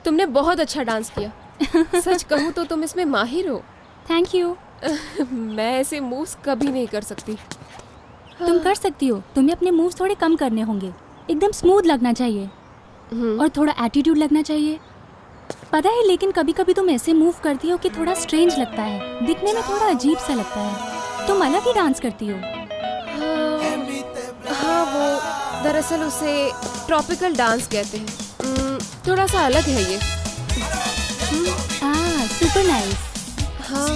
तुमने बहुत अच्छा डांस किया। सच कहूँ तो तुम इसमें माहिर हो। Thank you. मैं ऐसे मूव्स कभी नहीं कर सकती। तुम कर सकती हो, तुम्हें अपने मूव्स थोड़े कम करने होंगे। एकदम स्मूथ लगना चाहिए और थोड़ा एटीट्यूड लगना चाहिए। पता है, लेकिन कभी कभी तुम ऐसे मूव करती हो कि थोड़ा स्ट्रेंज लगता है, दिखने में थोड़ा अजीब सा लगता है। तुम अलग ही डांस करती हो। हाँ, वो दरअसल उसे ट्रॉपिकल डांस कहते हैं। थोड़ा सा अलग है ये। Super nice. हाँ।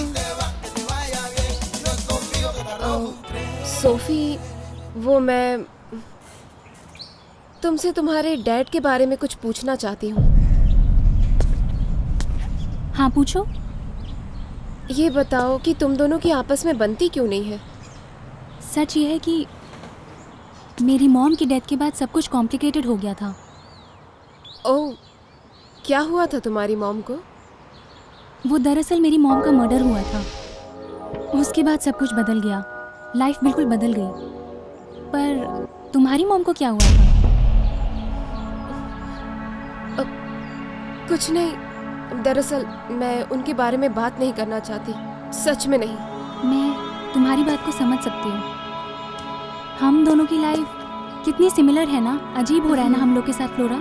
सोफी, वो मैं तुमसे तुम्हारे डैड के बारे में कुछ पूछना चाहती हूँ। हाँ, पूछो। ये बताओ कि तुम दोनों की आपस में बनती क्यों नहीं है? सच ये है कि मेरी मॉम की डेथ के बाद सब कुछ कॉम्प्लिकेटेड हो गया था। ओह, क्या हुआ था तुम्हारी मॉम को? वो दरअसल मेरी मॉम का मर्डर हुआ था। उसके बाद सब कुछ बदल गया, लाइफ बिल्कुल बदल गई। पर तुम्हारी मॉम को क्या हुआ था? कुछ नहीं, दरअसल मैं उनके बारे में बात नहीं करना चाहती। सच में नहीं। मैं तुम्हारी बात को समझ सकती हूँ। हम दोनों की लाइफ कितनी सिमिलर है ना। अजीब हो रहा है ना हम लोग के साथ, फ्लोरा?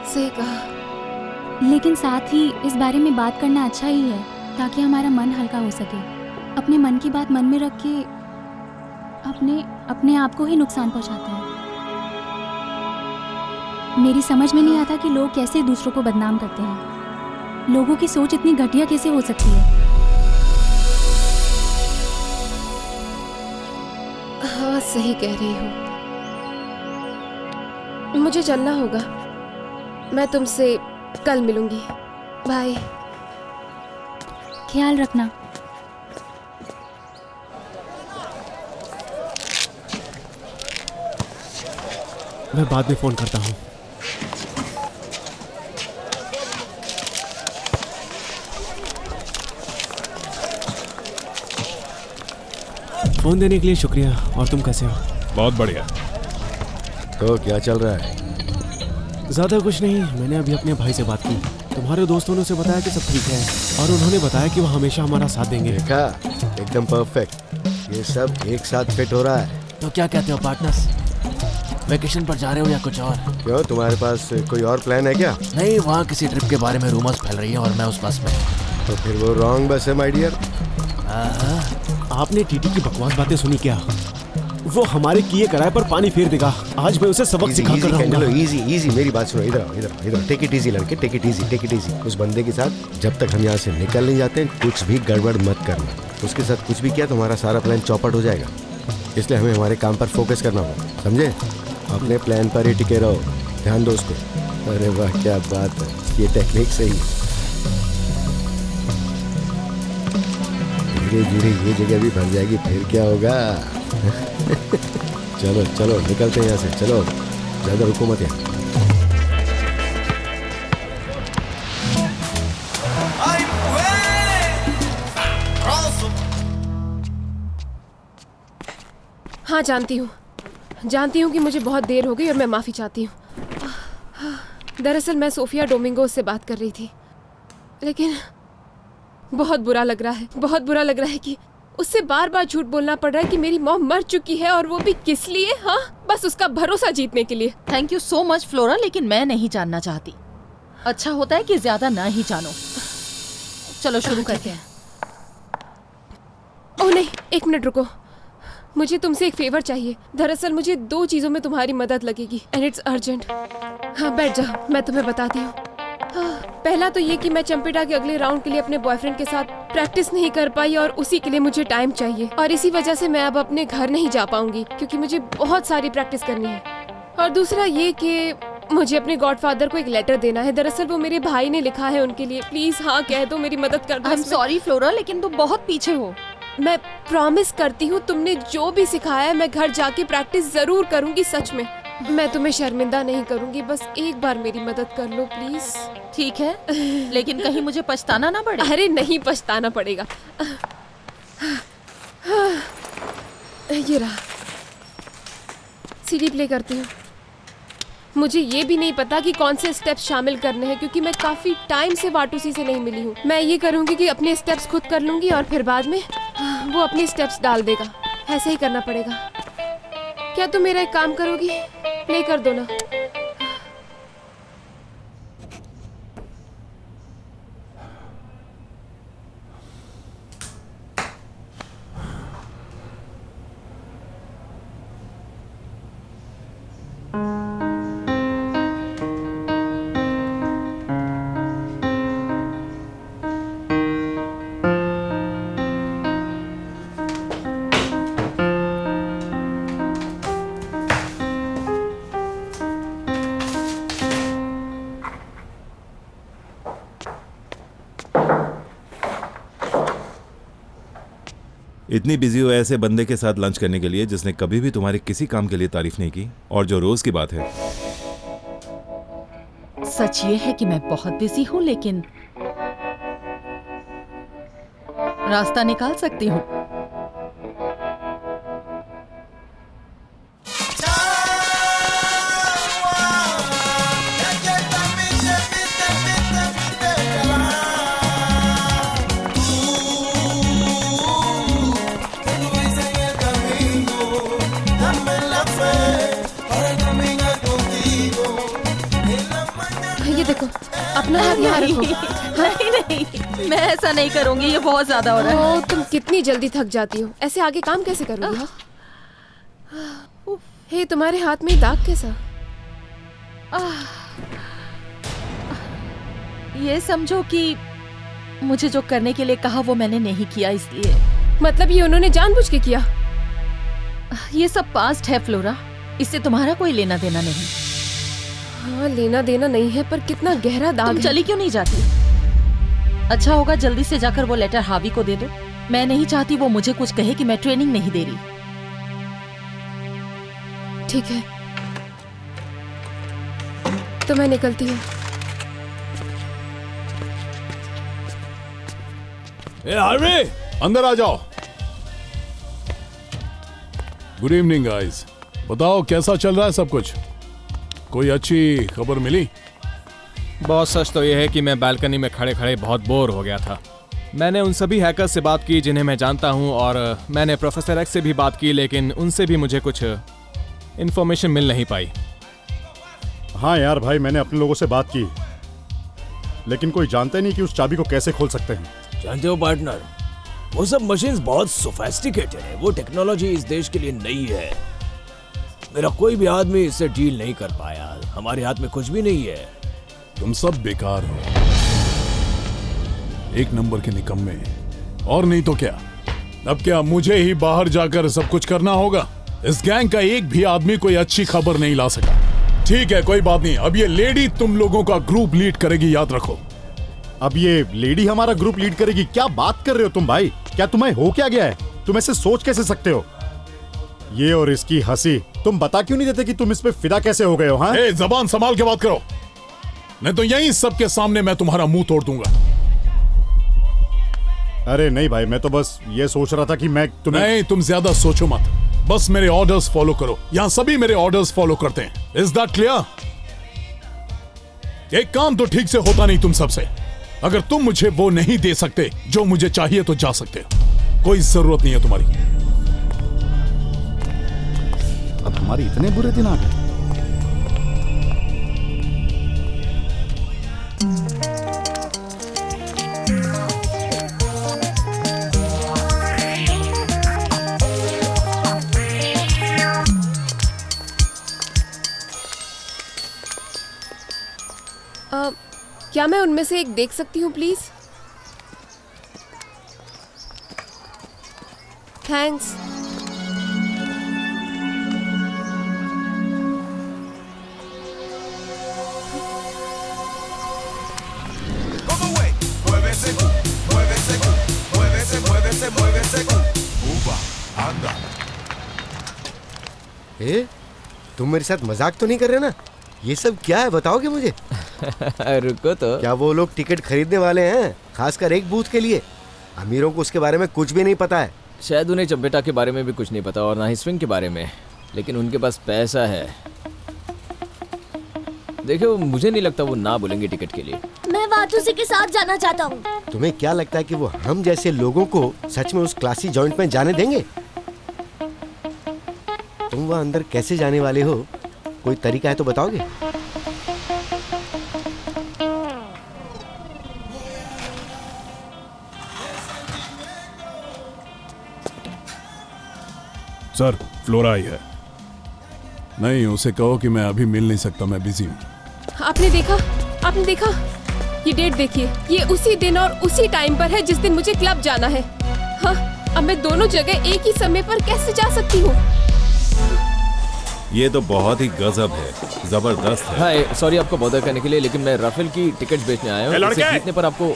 सही कहा। लेकिन साथ ही इस बारे में बात करना अच्छा ही है, ताकि हमारा मन हल्का हो सके। अपने मन की बात मन में रख के अपने आप को ही नुकसान पहुंचाते हैं। मेरी समझ में नहीं आता कि लोग कैसे दूसरों को बदनाम करते हैं। लोगों की सोच इतनी घटिया कैसे हो सकती है? हाँ, सही कह रही हो। मुझे चलना होगा। मैं तुमसे कल मिलूंगी। बाय। ख्याल रखना। मैं बाद में फोन करता हूँ। फोन देने के लिए शुक्रिया। और तुम कैसे हो? बहुत बढ़िया। तो क्या चल रहा है? ज़्यादा कुछ नहीं। मैंने अभी अपने भाई से बात की। तुम्हारे दोस्तों ने उसे बताया कि सब ठीक है, और उन्होंने बताया कि वो हमेशा हमारा साथ देंगे। देखा, एकदम परफेक्ट। ये सब एक साथ फिट हो रहा है। तो क्या कहते हो पार्टनर्स, वेकेशन पर जा रहे हो या कुछ और? क्यों, तुम्हारे पास कोई और प्लान है क्या? नहीं, वहाँ किसी ट्रिप के बारे में रूमर्स फैल रही है और मैं उस बस में। तो फिर वो रॉन्ग बस है माय डियर। आपने टीटी की बकवास बातें सुनी क्या? वो हमारे किए कराए पर पानी फेर देगा। आज मैं उसे सबक सिखा कर रहूंगा। इजी इजी, मेरी बात सुनो। इधर टेक इट इजी लड़के, टेक इट इजी। उस बंदे के साथ जब तक हम यहाँ से निकल नहीं जाते कुछ भी गड़बड़ मत करना। उसके साथ कुछ भी किया तो हमारा सारा प्लान चौपट हो जाएगा। इसलिए हमें हमारे काम पर फोकस करना होगा, समझे? अपने प्लान पर ही टिके रहो, ध्यान दो उसको। अरे वाह, क्या बात है, ये टेक्निक सही है। धीरे धीरे ये जगह भी भर जाएगी, फिर क्या होगा? चलो चलो निकलते हैं यहाँ से। चलो, ज्यादा रुको मत यहाँ। हाँ, जानती हूँ कि मुझे बहुत देर हो गई और मैं माफ़ी चाहती हूँ। दरअसल मैं सोफिया डोमिंगोज से बात कर रही थी, लेकिन बहुत बुरा लग रहा है कि उससे बार बार झूठ बोलना पड़ रहा है कि मेरी मॉम मर चुकी है, और वो भी किस लिए? हाँ, बस उसका भरोसा जीतने के लिए। Thank you so much flora, लेकिन मैं नहीं जानना चाहती। अच्छा होता है कि ज्यादा ना ही जानो। चलो शुरू करते हैं। ओह नहीं, एक मिनट रुको। मुझे तुमसे एक फेवर चाहिए। दरअसल मुझे 2 चीज़ों में तुम्हारी मदद लगेगी, एंड इट्स अर्जेंट। हाँ, बैठ जाओ, मैं तुम्हें बताती हूँ। पहला तो ये कि मैं चंपिटा के अगले राउंड के लिए अपने बॉयफ्रेंड के साथ प्रैक्टिस नहीं कर पाई, और उसी के लिए मुझे टाइम चाहिए, और इसी वजह से मैं अब अपने घर नहीं जा पाऊंगी क्योंकि मुझे बहुत सारी प्रैक्टिस करनी है। और दूसरा ये कि मुझे अपने गॉडफादर को एक लेटर देना है। दरअसल वो मेरे भाई ने लिखा है उनके लिए। प्लीज हाँ कह दो, मेरी मदद कर दो। आई एम सॉरी फ्लोरा, लेकिन तुम बहुत पीछे हो। मैं प्रॉमिस करती हूँ, तुमने जो भी सिखाया है मैं घर जाके प्रैक्टिस जरूर करूंगी। सच में, मैं तुम्हें शर्मिंदा नहीं करूंगी। बस एक बार मेरी मदद कर लो प्लीज। ठीक है, लेकिन कहीं मुझे पछताना ना पड़े। अरे नहीं, पछताना पड़ेगा। ये रहा, सीडी प्ले करती हूँ। मुझे ये भी नहीं पता कि कौन से स्टेप्स शामिल करने हैं, क्योंकि मैं काफी टाइम से वाटूसी से नहीं मिली हूँ। मैं ये करूँगी कि अपने स्टेप्स खुद कर लूँगी और फिर बाद में वो अपने स्टेप्स डाल देगा। ऐसे ही करना पड़ेगा। क्या तुम मेरा एक काम करोगी? प्ले कर दो ना। इतनी बिजी हो ऐसे बंदे के साथ लंच करने के लिए जिसने कभी भी तुम्हारे किसी काम के लिए तारीफ नहीं की, और जो रोज की बात है। सच ये है कि मैं बहुत बिजी हूँ, लेकिन रास्ता निकाल सकती हूँ। ये देखो, अपना हाथ यहाँ रखो। नहीं नहीं, मैं ऐसा नहीं करूंगी, ये बहुत ज्यादा हो रहा है। ओ, तुम कितनी जल्दी थक जाती हो। ऐसे आगे काम कैसे करोगी? हे, तुम्हारे हाथ में दाग कैसा? ये समझो कि मुझे जो करने के लिए कहा वो मैंने नहीं किया, इसलिए। मतलब ये उन्होंने जानबूझ के किया? ये सब पास्ट है फ्लोरा, इससे तुम्हारा कोई लेना देना नहीं। हाँ, लेना देना नहीं है, पर कितना गहरा दाग तुम है। चली क्यों नहीं जाती? अच्छा होगा जल्दी से जाकर वो लेटर हावी को दे दो। मैं नहीं चाहती वो मुझे कुछ कहे कि मैं ट्रेनिंग नहीं दे रही। ठीक है, तो मैं निकलती हूँ। हार्वे, अंदर आ जाओ। Good evening guys. बताओ कैसा चल रहा है सब कुछ? कोई अच्छी खबर मिली? बॉस, सच तो यह है कि मैं बालकनी में खड़े खड़े बहुत बोर हो गया था। मैंने उन सभी हैकर्स से बात की जिन्हें मैं जानता हूं, और मैंने प्रोफेसर एक्स से भी बात की, लेकिन उनसे भी मुझे कुछ इन्फॉर्मेशन मिल नहीं पाई। हाँ यार भाई, मैंने अपने लोगों से बात की, लेकिन कोई जानता नहीं कि उस चाबी को कैसे खोल सकते हैं। जानते हो पार्टनर, वो सब मशीन्स बहुत सोफिस्टिकेटेड है। वो टेक्नोलॉजी इस देश के लिए नई है। मेरा कोई भी आदमी इससे डील नहीं कर पाया। हमारे हाथ में कुछ भी नहीं है। तुम सब बेकार हो, एक नंबर के निकम्मे। और नहीं तो क्या? अब क्या मुझे ही बाहर जाकर सब कुछ करना होगा? इस गैंग का एक भी आदमी कोई अच्छी खबर नहीं ला सका। ठीक है, कोई बात नहीं। अब ये लेडी तुम लोगों का ग्रुप लीड करेगी, याद रखो। अब ये लेडी हमारा ग्रुप लीड करेगी? क्या बात कर रहे हो तुम भाई? क्या तुम्हें हो क्या गया है? तुम ऐसे सोच कैसे सकते हो? ये और इसकी हंसी, तुम बता क्यों नहीं देते कि तुम इस पे फिदा कैसे हो गए हो? हाँ, जबान संभाल के बात करो, नहीं तो यहीं सबके सामने मैं तुम्हारा मुंह तोड़ दूंगा। अरे नहीं भाई, मैं तो बस ये सोच रहा था कि मैं तुम्हें। नहीं, तुम ज्यादा सोचो मत, बस मेरे ऑर्डर्स फॉलो करो। यहाँ सभी मेरे ऑर्डर्स फॉलो करते हैं। Is that clear? एक काम तो ठीक से होता नहीं तुम सबसे। अगर तुम मुझे वो नहीं दे सकते जो मुझे चाहिए तो जा सकते हो, कोई जरूरत नहीं है तुम्हारी। अब हमारे इतने बुरे दिन आ गए। क्या मैं उनमें से एक देख सकती हूँ प्लीज? थैंक्स। ए, तुम मेरे साथ मजाक तो नहीं कर रहे ना? ये सब क्या है, बताओगे मुझे? रुको तो। क्या वो लोग टिकट खरीदने वाले हैं, खासकर एक बूथ के लिए? अमीरों को उसके बारे में कुछ भी नहीं पता है। शायद उन्हें चम्पेटा के बारे में भी कुछ नहीं पता, और ना ही स्विंग के बारे में, लेकिन उनके पास पैसा है। देखो मुझे नहीं लगता वो ना बोलेंगे टिकट के लिए। मैं वाटूसी के साथ जाना चाहता हूँ। तुम्हें क्या लगता है कि वो हम जैसे लोगों को सच में उस क्लासी जॉइंट में जाने देंगे? तुम वहाँ अंदर कैसे जाने वाले हो, कोई तरीका है तो बताओगे? सर फ्लोरा आई है। नहीं, उसे कहो कि मैं अभी मिल नहीं सकता, मैं बिजी हूँ। आपने देखा ये डेट देखिए, ये उसी दिन और उसी टाइम पर है जिस दिन मुझे क्लब जाना है। हाँ, अब मैं दोनों जगह एक ही समय पर कैसे जा सकती हूँ? ये तो बहुत ही गजब है, जबरदस्त है। हाँ सॉरी आपको बॉदर करने के लिए, लेकिन मैं राफेल की टिकट्स बेचने आया हूँ। इसे जीतने पर आपको।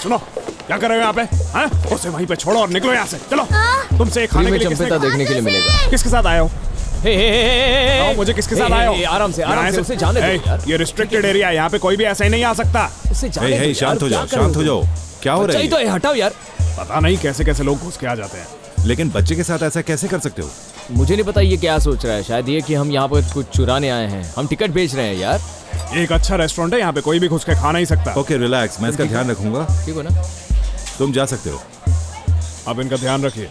सुनो, क्या कर रहे हो यहाँ पे? हाँ? उसे वहीं पे छोड़ो और निकलो यहाँ से। चलो, तुमसे खाने के लिए चंपेता देखने के लिए मिलेगा। किसके साथ आए हो? मुझे किसके साथ आए हो? आराम से उसे जाने दो यार। ये रिस्ट्रिक्टेड एरिया है, यहाँ पे कोई भी ऐसा ही नहीं आ सकता। उसे जाने दो। शांत हो जाओ, शांत हो जाओ। क्या हो रहा है? तो हटाओ यार। पता नहीं कैसे कैसे लोग घुस के आ जाते हैं। लेकिन बच्चे के साथ ऐसा कैसे कर सकते हो? मुझे नहीं पता ये क्या सोच रहा है। शायद ये कि हम यहाँ पर कुछ चुराने आए हैं। हम टिकट बेच रहे हैं यार। एक अच्छा रेस्टोरेंट है, यहाँ पे कोई भी घुस के खा नहीं सकता। ओके रिलैक्स, मैं इसका ध्यान रखूंगा। ठीक है ना? तुम जा सकते हो। अब इनका ध्यान रखिए।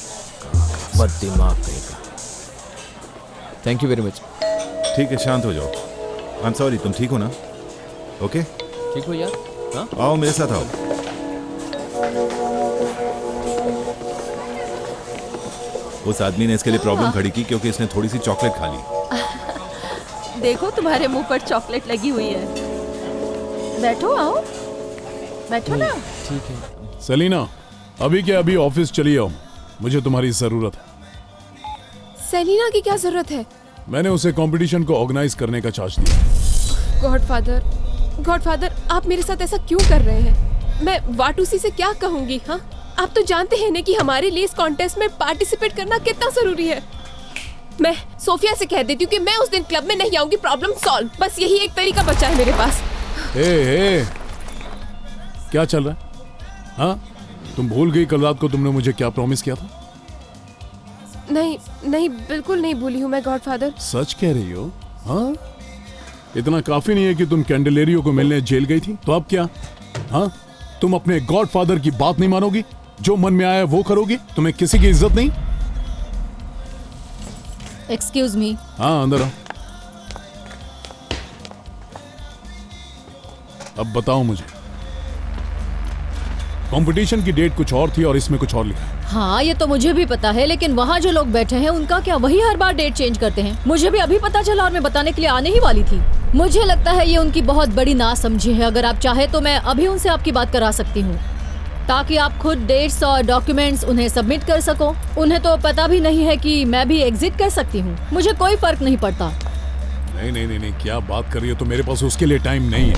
दिमाग करेगा। Thank you very much. ठीक है, शांत हो जाओ। आई एम सॉरी, तुम ठीक हो ना? ओके ठीक हो यार। हाँ आओ मेरे साथ आओ। उस आदमी ने इसके लिए प्रॉब्लम खड़ी की क्योंकि इसने थोड़ी सी चॉकलेट खा ली। देखो तुम्हारे मुंह पर चॉकलेट लगी हुई है। बैठो, आओ बैठो ना। ठीक है। सेलिना, अभी के अभी ऑफिस चली आओ, मुझे तुम्हारी जरूरत है। सेलिना की क्या जरूरत है? मैंने उसे कंपटीशन को ऑर्गेनाइज करने का चार्ज दिया। गॉडफादर, आप मेरे साथ ऐसा क्यों कर रहे हैं? मैं वाटूसी से क्या कहूंगी? हाँ, आप तो जानते हैं ना कि हमारे लिए इस कॉन्टेस्ट में पार्टिसिपेट करना कितना जरूरी है। मैं सोफिया से कह देती हूँ कि मैं उस दिन क्लब में नहीं आऊंगी। Problem solve. बस यही एक तरीका बचा है मेरे पास। क्या चल रहा है? हाँ, तुम भूल गई कल रात को तुमने मुझे क्या प्रॉमिस किया था? नहीं, बिल्कुल नहीं भूली हूँ मैं गॉडफादर। सच कह रही हो? हाँ, इतना काफी नहीं है कि तुम कैंडेलेरियो को मिलने जेल गई थी, तो अब क्या? हाँ, तुम अपने गॉडफादर की बात नहीं मानोगी? जो मन में आया वो करोगी? तुम्हें किसी की इज्जत नहीं? Excuse me. हाँ, अंदर आओ। अब बताओ मुझे, कंपटीशन की डेट कुछ और थी और इसमें कुछ और लिखा है। हाँ, ये तो मुझे भी पता है, लेकिन वहाँ जो लोग बैठे हैं उनका क्या? वही हर बार डेट चेंज करते हैं। मुझे भी अभी पता चला और मैं बताने के लिए आने ही वाली थी। मुझे लगता है ये उनकी बहुत बड़ी नासमझी है। अगर आप चाहे तो मैं अभी उनसे आपकी बात करा सकती हूँ, ताकि आप खुद डेट्स और डॉक्यूमेंट्स उन्हें सबमिट कर सको। उन्हें तो पता भी नहीं है कि मैं भी एग्जिट कर सकती हूँ। मुझे कोई फर्क नहीं पड़ता। नहीं, क्या बात कर रही हो? तो मेरे पास उसके लिए टाइम नहीं है।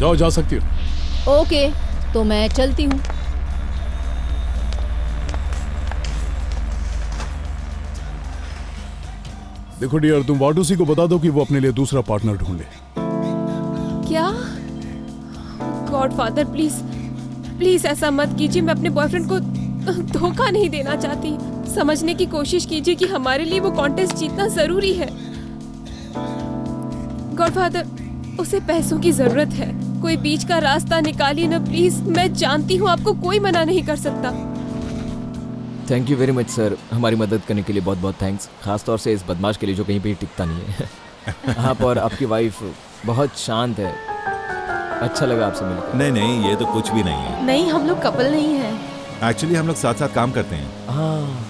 जाओ, जा सकती हो। ओके, तो मैं चलती हूँ। देखो डियर, तुम वाटूसी को बता दो कि वो अपने लिए दूसरा पार्टनर ढूंढ ले। क्या? गॉडफादर प्लीज ऐसा मत कीजिए। मैं अपने बॉयफ्रेंड को धोखा नहीं देना चाहती। समझने की कोशिश कीजिए कि हमारे लिए वो कॉन्टेस्ट जीतना जरूरी है। गॉडफादर, उसे पैसों की जरूरत है। कोई बीच का रास्ता निकालिए ना प्लीज। मैं जानती हूँ आपको कोई मना नहीं कर सकता। Thank you very much sir, हमारी मदद करने के लिए बहुत बहुत थैंक्स। खास तौर से इस बदमाश के लिए जो कहीं पे टिकता नहीं है। आप और आपकी वाइफ बहुत शांत है। अच्छा लगा आपसे मिलकर। नहीं, ये तो कुछ भी नहीं है। नहीं, हम लोग कपल नहीं हैं। एक्चुअली हम लोग साथ साथ काम करते हैं। हाँ,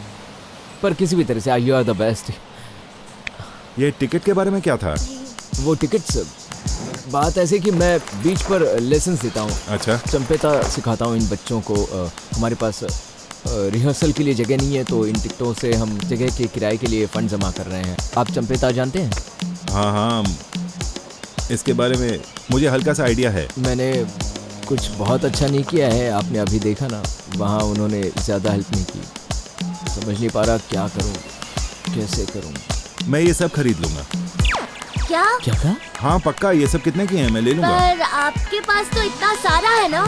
पर किसी भी तरह से यू आर द बेस्ट। ये टिकट के बारे में क्या था? वो टिकट्स, बात ऐसे कि मैं बीच पर लेसन देता हूँ। अच्छा। चंपेता सिखाता हूँ इन बच्चों को। हमारे पास रिहर्सल के लिए जगह नहीं है, तो इन टिकटों से हम जगह के किराए के लिए फंड जमा कर रहे हैं। आप चंपेता जानते हैं? हाँ, इसके बारे में मुझे हल्का सा आइडिया है। मैंने कुछ बहुत अच्छा नहीं किया है, आपने अभी देखा ना, वहाँ उन्होंने ज़्यादा हेल्प नहीं की। समझ नहीं पा रहा क्या करूँ, कैसे करूँ। मैं ये सब खरीद लूँगा। क्या कहा? हाँ पक्का। ये सब कितने की हैं? मैं ले लूँगा। पर आपके पास तो इतना सारा है ना।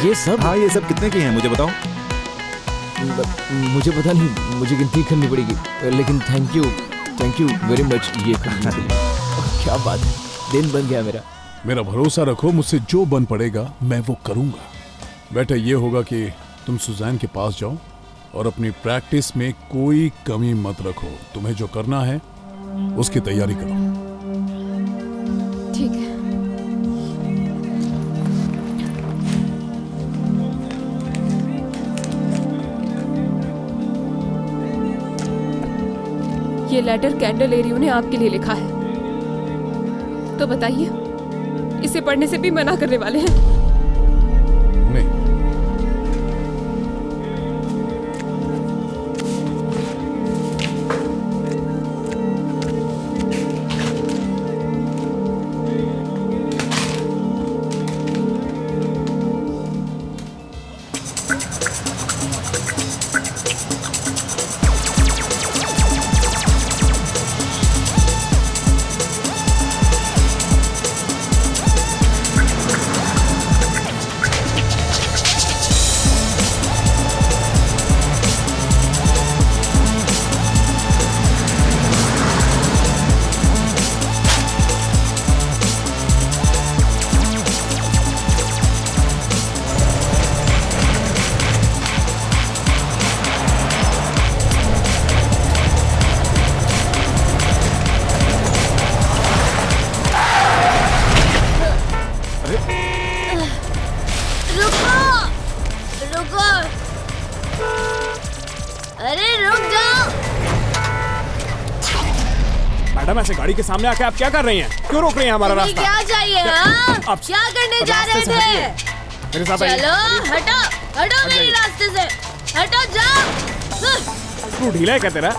ये सब? हाँ, ये सब कितने की हैं मुझे बताओ। मुझे पता नहीं मुझे गिनती करनी पड़ेगी, लेकिन थैंक यू वेरी मच ये करने के लिए। क्या बात है, दिन बन गया मेरा। मेरा भरोसा रखो, मुझसे जो बन पड़ेगा मैं वो करूंगा। बेटा ये होगा कि तुम सुजैन के पास जाओ और अपनी प्रैक्टिस में कोई कमी मत रखो। तुम्हें जो करना है उसकी तैयारी करो। ठीक है। ये लेटर कैंडलेरियो ने आपके लिए लिखा है, तो बताइए इसे पढ़ने से भी मना करने वाले हैं? नहीं। मैडम ऐसे गाड़ी के सामने आके आप क्या कर रही हैं? क्यों रोक रही हैं हमारा रास्ता? क्या चाहिए? हाँ? क्या करने जा रहे थे? मेरे साथ आइए। चलो हटो हटो मेरे रास्ते से, हटो जाओ। तू ढीला है क्या तेरा?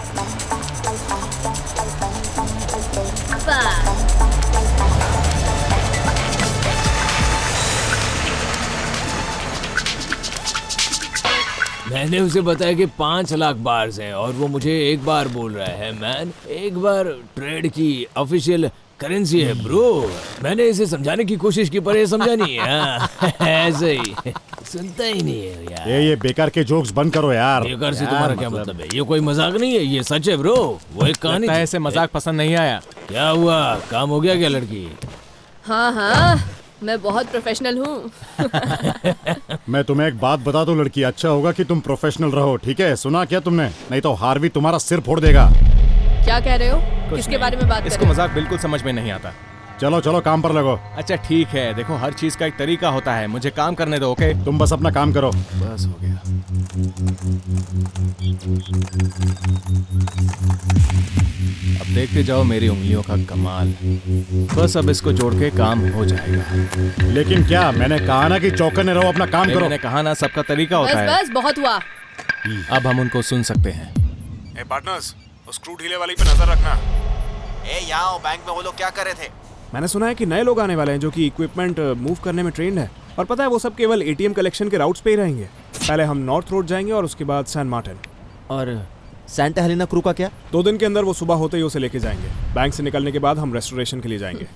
मैंने उसे बताया कि 5 लाख बार्स हैं और वो मुझे एक बार बोल रहा है मैन, एक बार ट्रेड की ऑफिशियल करेंसी है ब्रो। मैंने इसे समझाने की कोशिश की पर ये समझा नहीं है। ऐसे ही सुनता ही नहीं है यार। ये बेकार के जोक्स बंद करो यार। बेकार से तुम्हारा क्या मतलब है? ये कोई मजाक नहीं है, ये सच है ब्रो। वो एक कहानी लगता है ऐसे मजाक पसंद नहीं आया। क्या हुआ, काम हो गया क्या लड़की? हाँ हाँ, मैं बहुत प्रोफेशनल हूँ। मैं तुम्हें एक बात बता दूं लड़की, अच्छा होगा कि तुम प्रोफेशनल रहो, ठीक है? सुना क्या तुमने? नहीं तो हार्वी तुम्हारा सिर फोड़ देगा। क्या कह रहे हो? किसके बारे में बात कर रहे हो? इसको मजाक बिल्कुल समझ में नहीं आता। चलो चलो काम पर लगो। अच्छा ठीक है, देखो हर चीज का एक तरीका होता है, मुझे काम करने दो। ओके तुम बस अपना काम करो। बस हो गया। अब देखते जाओ मेरी उंगलियों का कमाल। बस अब इसको जोड़ के काम हो जाएगा। लेकिन क्या, मैंने कहा ना कि चौकन्ने रहो, अपना काम करो। मैंने कहा ना सबका तरीका होता है। बस बहुत हुआ। अब हम उनको सुन सकते हैं। ए पार्टनर्स, उस स्क्रू ढीले वाली पे नजर रखना। ए यहाँ बैंक में वो लोग क्या कर रहे थे? मैंने सुना है कि नए लोग आने वाले हैं जो कि इक्विपमेंट मूव करने में ट्रेंड है, और पता है वो सब केवल एटीएम कलेक्शन के राउट्स पे ही रहेंगे। पहले हम नॉर्थ रोड जाएंगे और उसके बाद सैन मार्टिन। और सेंटा हेलेना क्रू का क्या? 2 दिन के अंदर वो सुबह होते ही उसे लेके जाएंगे। बैंक से निकलने के बाद हम रेस्टोरेशन के लिए जाएंगे।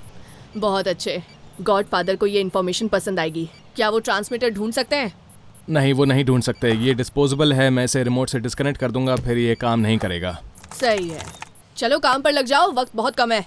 बहुत अच्छे। गॉडफादर को ये इन्फॉर्मेशन पसंद आएगी। क्या वो ट्रांसमीटर ढूंढ सकते हैं? नहीं, वो नहीं ढूंढ सकते। ये डिस्पोजेबल है, मैं इसे रिमोट से डिस्कनेक्ट कर दूंगा, फिर ये काम नहीं करेगा। सही है, चलो काम पर लग जाओ, वक्त बहुत कम है।